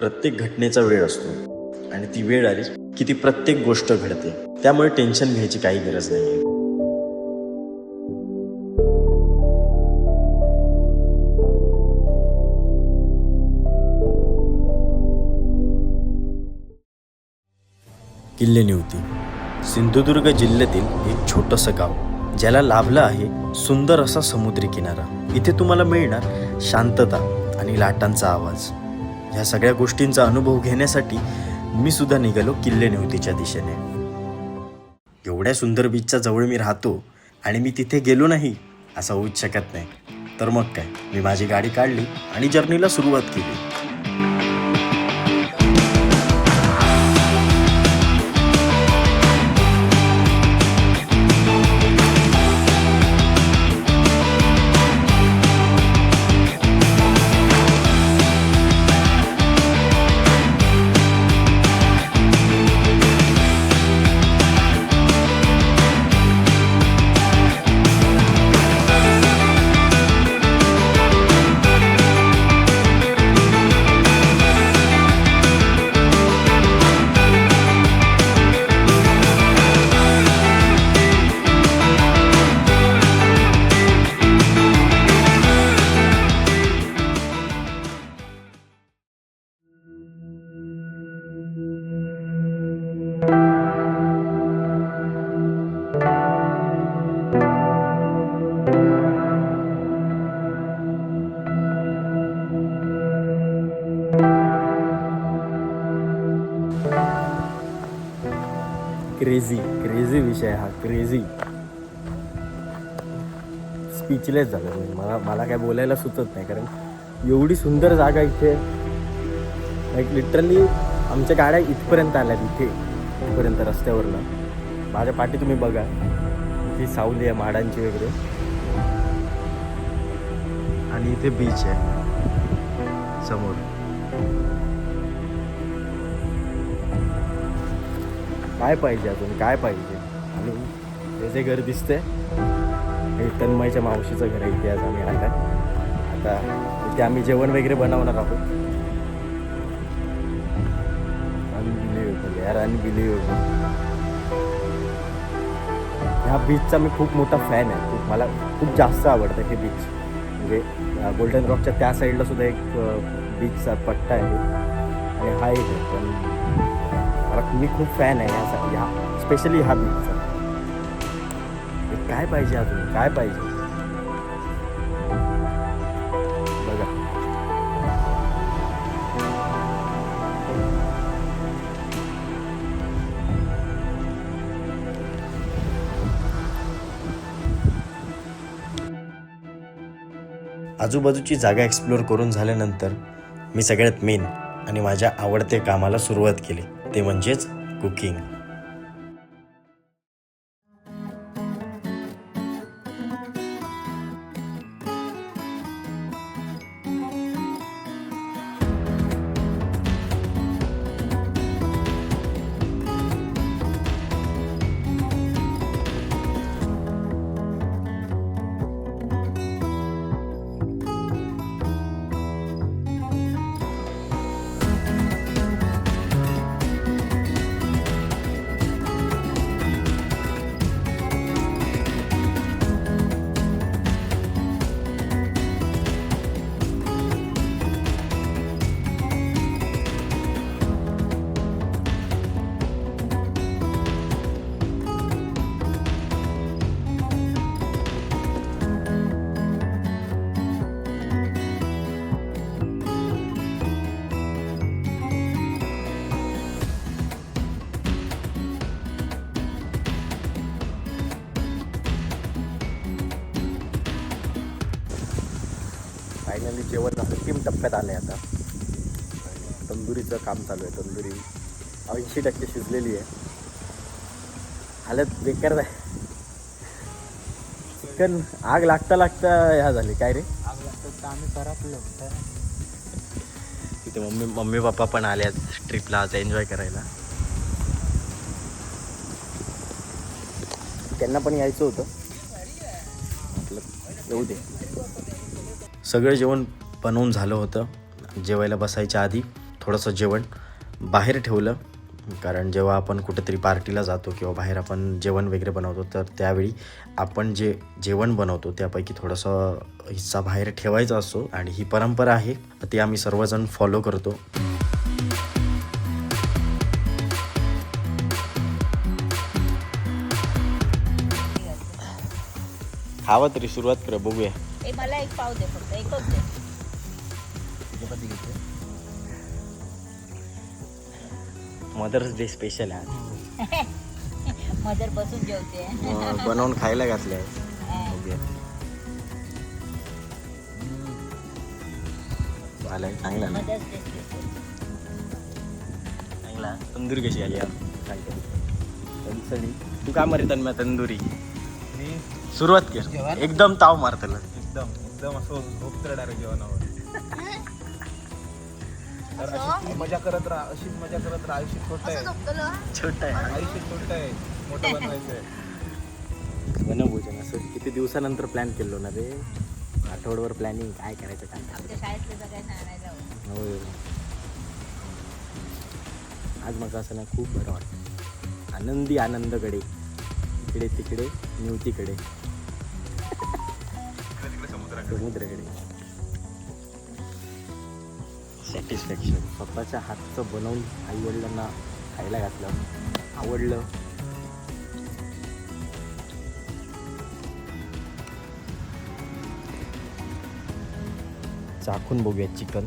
प्रत्येक घटनेचा वेळ असतो आणि ती वेळ आली की ती प्रत्येक गोष्ट घडते. त्यामुळे टेन्शन घ्यायची काही गरज नाही. किल्ले निवती सिंधुदुर्ग जिल्ह्यातील एक छोटंसं गाव, ज्याला लाभला आहे सुंदर असा समुद्री किनारा. इथे तुम्हाला मिळणार शांतता आणि लाटांचा आवाज. ह्या सगळ्या गोष्टींचा अनुभव घेण्यासाठी मी सुद्धा निघालो किल्ले निवतीच्या दिशेने. एवढ्या सुंदर बीचच्या जवळ मी राहतो आणि मी तिथे गेलो नाही असं होऊच शकत नाही. तर मग काय, मी माझी गाडी काढली आणि जर्नीला सुरुवात केली. क्रेझी विषय हा, क्रेझी. स्पीचलेस झालं मी. मला काय बोलायला सुचत नाही, कारण एवढी सुंदर जागा इथे. लाईक लिटरली आमच्या गाड्या इथपर्यंत आल्यात, इथपर्यंत रस्त्यावरनं. माझ्या पाठी तुम्ही बघा, ती सावली आहे माडांची वगैरे, आणि इथे बीच आहे समोर. काय पाहिजे अजून, काय पाहिजे? आणि हे जे घर दिसतंय हे तन्मयच्या मावशीचं घर आहे. इथे आज आम्ही आला. आता इथे आम्ही जेवण वगैरे बनवणार आहोत. अनबिलिव्हेबल यार, अनबिलिव्हेबल. ह्या बीचचा मी खूप मोठा फॅन आहे. मला खूप जास्त आवडतं हे बीच. म्हणजे गोल्डन रॉकच्या त्या साईडला सुद्धा एक बीचचा पट्टा आहे आणि हा एक आहे. पण मी खूप फॅन आहे ह्या स्पेशली ह्या बीचचा. काय पाहिजे अजून, काय पाहिजे बघा. आजूबाजूची जागा एक्सप्लोअर करून झाल्यानंतर मी सगळ्यात मेन आणि माझ्या आवडत्या कामाला सुरुवात केली, ते म्हणजेच कुकिंग. फायनली जेवण अंतिम टप्प्यात आलं आहे. आता तंदुरीचं काम चालू आहे. तंदुरी 80% शिजलेली आहे. हालत बेकार आहे. चिकन आग लागता ह्या झाली. काय रे, आग लागतं तर आम्ही परतलो. तिथे मम्मी पप्पा पण आले आज ट्रिपला, आज एन्जॉय करायला. त्यांना पण यायचं होतं, म्हटलं येऊ दे. सगळं जेवण बनवून झालं होतं. जेवायला बसायच्या आधी थोडंसं जेवण बाहेर ठेवलं, कारण जेव्हा आपण कुठेतरी पार्टीला जातो किंवा बाहेर आपण जेवण वगैरे बनवतो तर त्यावेळी आपण जे जेवण बनवतो त्यापैकी थोडासा हिस्सा बाहेर ठेवायचा असतो आणि ही परंपरा आहे, ती आम्ही सर्वजण फॉलो करतो. खावा तरी सुरुवात कर, बघूया. मला एक पाव दे, फक्त एकच दे. मदर्स डे स्पेशल आहे. मदर बसून जेवते. बनवून खायला घातले आहे. बघूया. झालंय चांगला ना, मदर्स डे स्पेशल. चांगला. तंदुरी कशी आली तंदुरी तू का मारी तन्म्या तंदुरी मी सुरुवात कर. जेवण? एकदम ताव मारतला. एकदम असं झोपतं डायरेक्ट जेवणावर. तर अशीच मजा करत राहा, अशीच मजा करत राहा. आयुष्य छोटं आहे, छोटा आहे. आयुष्य छोटं आहे, मोठं बनवायचं आहे. वनभोजन असं किती दिवसानंतर प्लॅन केलो ना रे. आठवड्यावर प्लॅनिंग काय करायचं काय आमच्या शाळेतले सगळ्यांना आणायला हवं. होय. आज मग असं ना खूप बरं वाटतं. आनंदी आनंदकडे, इकडे तिकडे निवतीकडे, समुद्राकडे. सॅटिस्फॅक्शन. स्वतःच्या हातचं बनवून आईवडिलांना खायला घातलं, आवडलं. चाखून बघूया चिकन.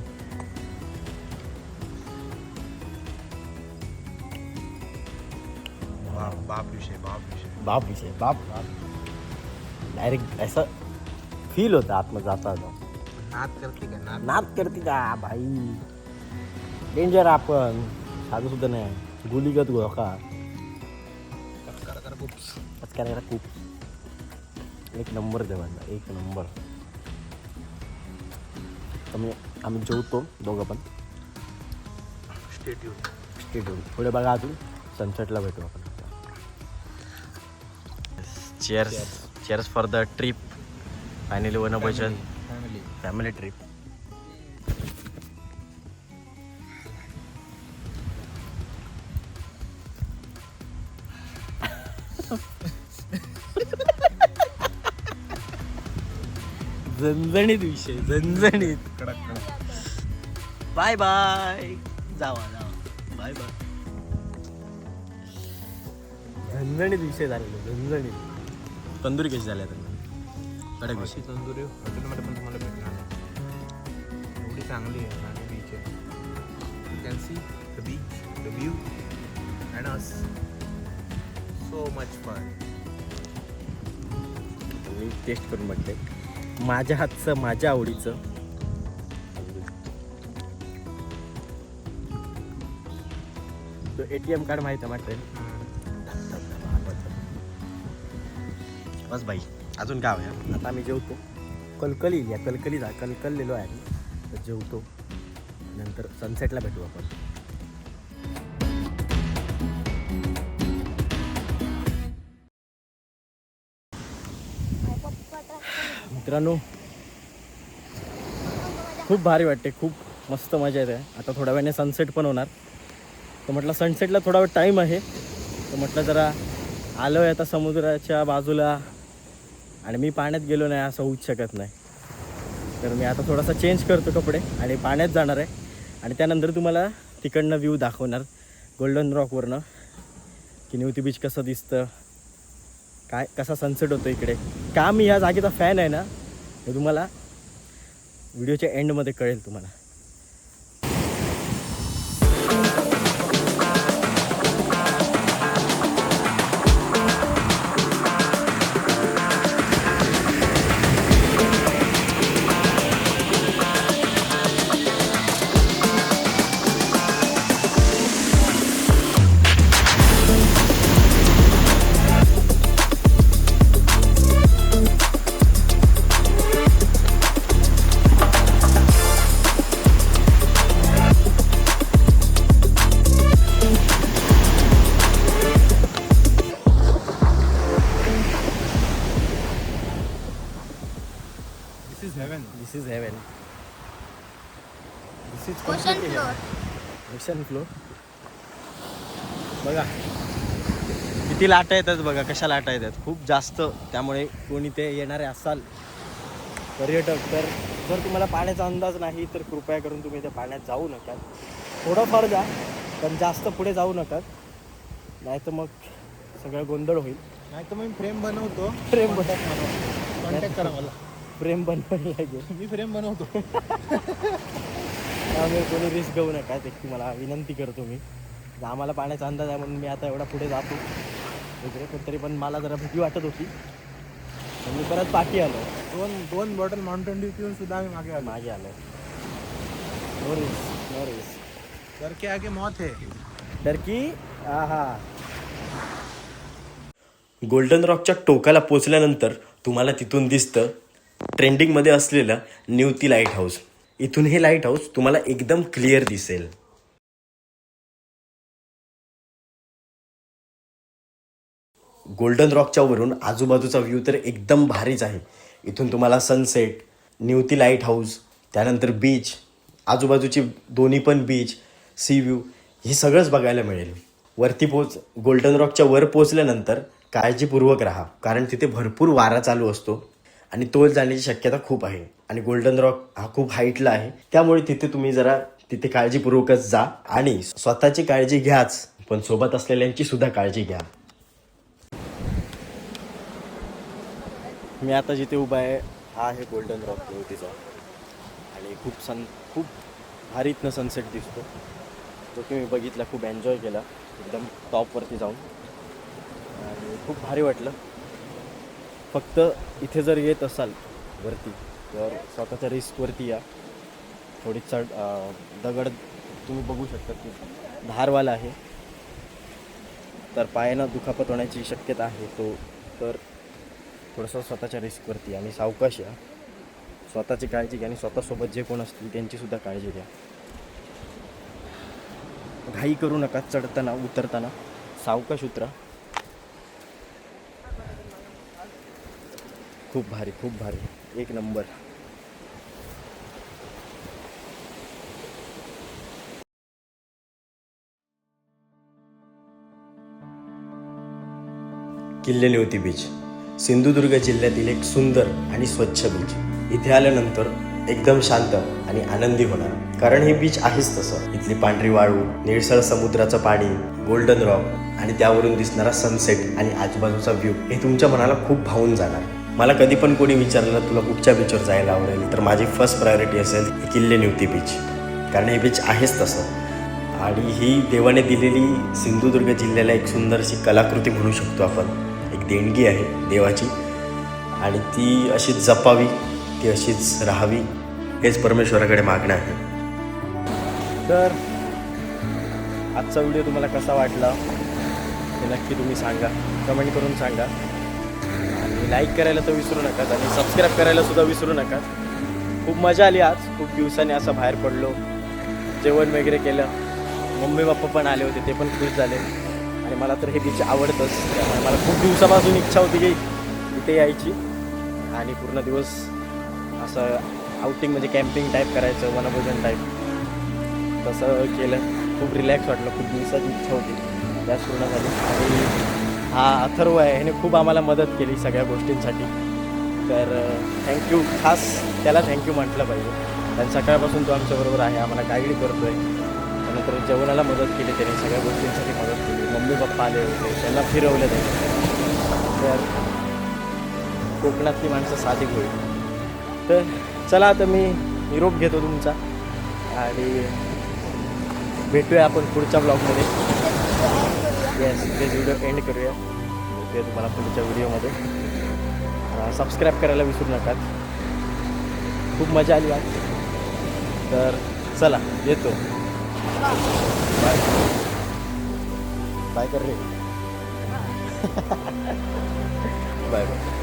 बाप विषय बाप. डायरेक्ट असं फील होतं आतमध्ये जाता नाद करते का नाद? नाद करते का भाई. डेंजर आपण साधं सुद्धा नाही. गुलीगत गोका करायला खूप एक नंबर देवांना, एक नंबर. आम्ही जेवतो दोघं पण. स्टेट पुढे बघा, अजून सनसेटला भेटू आपण. Cheers. Cheers for the trip. Finally वनभोजन फॅमिली ट्रिप. झणझणीत विषय, झणझणीत. Bye bye. जावा बाय बाय. झणझणीत विषय झालेला, झणझणीत. तंदुरी कशी झाली आता? कडक विषय. अशी तंदुरी हॉटेलमध्ये पण तुम्हाला भेटणार नाही. एवढी चांगली आहे आणि बीच आहे. You can see the beach, the view and us. So much fun. मी टेस्ट करून बघते. माझ्या हातचं, माझ्या आवडीचं. तो ATM कार्ड माहिती आहे मात्र. बस बाई, अजून काय हवं? आता आम्ही जेवतो. कलकललेलो आहे आम्ही. तर जेवतो, नंतर सनसेटला भेटू आपण. मित्रांनो, खूप भारी वाटते, खूप मस्त मजा येते. आता थोड्या वेळाने सनसेट पण होणार. तर म्हटलं सनसेटला थोडा वेळ टाईम आहे, तर म्हटलं जरा आलो आहे आता समुद्राच्या बाजूला आणि मी पाण्यात गेलो नाही असं होऊच शकत नाही. तर मी आता थोडासा चेंज करतो कपडे आणि पाण्यात जाणार आहे आणि त्यानंतर तुम्हाला तिकडनं व्ह्यू दाखवणार गोल्डन रॉकवरनं की निवती बीच कसं दिसतं, काय कसा सनसेट होतो इकडे. का मी ह्या जागेचा फॅन आहे ना हे तुम्हाला व्हिडिओच्या एंडमध्ये कळेल तुम्हाला. This is heaven. This is heaven. This is Ocean completely floor. heaven. Ocean flow बघा किती लाटा येतात बघा, कशा लाटा येतात खूप जास्त. त्यामुळे कोणी ते येणारे असाल पर्यटक तर जर तुम्हाला पाण्याचा अंदाज नाही तर कृपया करून तुम्ही त्या पाण्यात जाऊ नका. थोडंफार जा पण जास्त पुढे जाऊ नका, नाही तर मग सगळं गोंधळ होईल. नाही तर मी फ्रेम बनवतो. फ्रेम कॉन्टॅक्ट करा मला. फ्रेम बनवायला लागेल. मी फ्रेम बनवतो. त्यामुळे कोणी रिस्क घेऊ नका, ते तुम्हाला विनंती करतो मी. आम्हाला पाण्याचा अंदाज आहे म्हणून मी आता एवढा पुढे जातो वगैरे, पण तरी पण मला जरा भीती वाटत होती. पण मी परत पाठी आलो. दोन बॉटल माउंटेन ड्यू पिऊन सुद्धा आम्ही मागे आलो. No risk no risk. डर के आगे मौत है. टर्की आहा. गोल्डन रॉकच्या टोकाला पोचल्यानंतर तुम्हाला तिथून दिसतं ट्रेंडिंगमध्ये असलेलं न्यूती लाईट हाऊस. इथून हे लाईट हाऊस तुम्हाला एकदम क्लिअर दिसेल. गोल्डन रॉकच्या वरून आजूबाजूचा व्ह्यू तर एकदम भारीच आहे. इथून तुम्हाला सनसेट, न्यूती लाईट हाऊस, त्यानंतर बीच, आजूबाजूची दोन्ही पण बीच, सी व्ह्यू हे सगळंच बघायला मिळेल. वरती गोल्डन रॉकच्या वर पोचल्यानंतर काळजीपूर्वक राहा, कारण तिथे भरपूर वारा चालू असतो आणि तोल जाण्याची शक्यता खूप आहे. आणि गोल्डन रॉक हा खूप हाईटला आहे, त्यामुळे तुम्ही जरा तिथे काळजीपूर्वकच जा आणि स्वतःची काळजी घ्याच, पण सोबत असलेल्यांची सुद्धा काळजी घ्या. मी आता जिथे उभा आहे हा आहे गोल्डन रॉक न्यूतीचा, आणि खूप भारीतनं सनसेट दिसतो, जो की मी बघितला, खूप एन्जॉय केला एकदम टॉपवरती जाऊन, आणि खूप भारी वाटलं. फक्त इथे जर येत असाल वरती तर स्वतःच्या रिस्कवरती या. थोडी दगड तुम्ही बघू शकता की धारवाला आहे, तर पायानं दुखापत होण्याची शक्यता आहे. तर थोडंसं स्वतःच्या रिस्कवरती आणि सावकाश या. स्वतःची काळजी घ्या आणि स्वतःसोबत जे कोण असतील त्यांचीसुद्धा काळजी घ्या. घाई करू नका, चढताना उतरताना सावकाश उतरा. खूप भारी एक नंबर. किल्ले न्यूती बीच सिंधुदुर्ग जिल्ह्यातील एक सुंदर आणि स्वच्छ बीच. इथे आल्यानंतर एकदम शांत आणि आनंदी होणार, कारण हे बीच आहेच तसं. इथली पांढरी वाळू, निळसर समुद्राचं पाणी, गोल्डन रॉक आणि त्यावरून दिसणारा सनसेट आणि आजूबाजूचा व्ह्यू हे तुमच्या मनाला खूप भावून जाणार. मला कधी पण कोणी विचारलं तुला कुठच्या बीचवर जायला आवडेल, तर माझी फर्स्ट प्रायोरिटी असेल किल्ले न्यूती बीच, कारण हे बीच आहेच तसं. आणि ही देवाने दिलेली सिंधुदुर्ग जिल्ह्याला एक सुंदरशी कलाकृती म्हणू शकतो आपण. एक देणगी आहे देवाची, आणि ती अशीच जपावी, ती अशीच राहावी, हेच परमेश्वराकडे मागणं आहे. तर आजचा व्हिडिओ तुम्हाला कसा वाटला हे नक्की तुम्ही सांगा, कमेंट करून सांगा. आणि लाईक करायला तर विसरू नका आणि सबस्क्राईब करायला सुद्धा विसरू नका. खूप मजा आली आज, खूप दिवसांनी असं बाहेर पडलो, जेवण वगैरे केलं, मम्मी पप्पा पण आले होते, ते पण खुश झाले. आणि मला तर हे बीच आवडतंच, त्यामुळे मला खूप दिवसापासून इच्छा होती की इथे यायची आणि पूर्ण दिवस असं आउटिंग म्हणजे कॅम्पिंग टाईप करायचं, वनभोजन टाईप तसं केलं. खूप रिलॅक्स वाटलं, खूप दिवसाची इच्छा होती, त्याच पूर्ण झाली. आणि हा अथर्व आहे, ह्याने खूप आम्हाला मदत केली सगळ्या गोष्टींसाठी, तर थँक्यू. खास त्याला थँक्यू म्हटलं पाहिजे, कारण सकाळपासून तो आमच्याबरोबर आहे, आम्हाला गाईड करतो आहे. त्यानंतर जेवणाला मदत केली त्याने, सगळ्या गोष्टींसाठी मदत केली. मम्मी पप्पा आले होते, त्यांना फिरवलं त्याने. तर कोकणातली माणसं साधिक होईल. तर चला आता मी निरोप घेतो तुमचा आणि भेटूया आपण पुढच्या ब्लॉगमध्ये. येस, ते व्हिडिओ एंड करूया. भेटूया तुम्हाला पुढच्या व्हिडिओमध्ये. सबस्क्राईब करायला विसरू नका. खूप मजा आली आज, तर चला येतो. बाय बाय कर रे. Bye bye.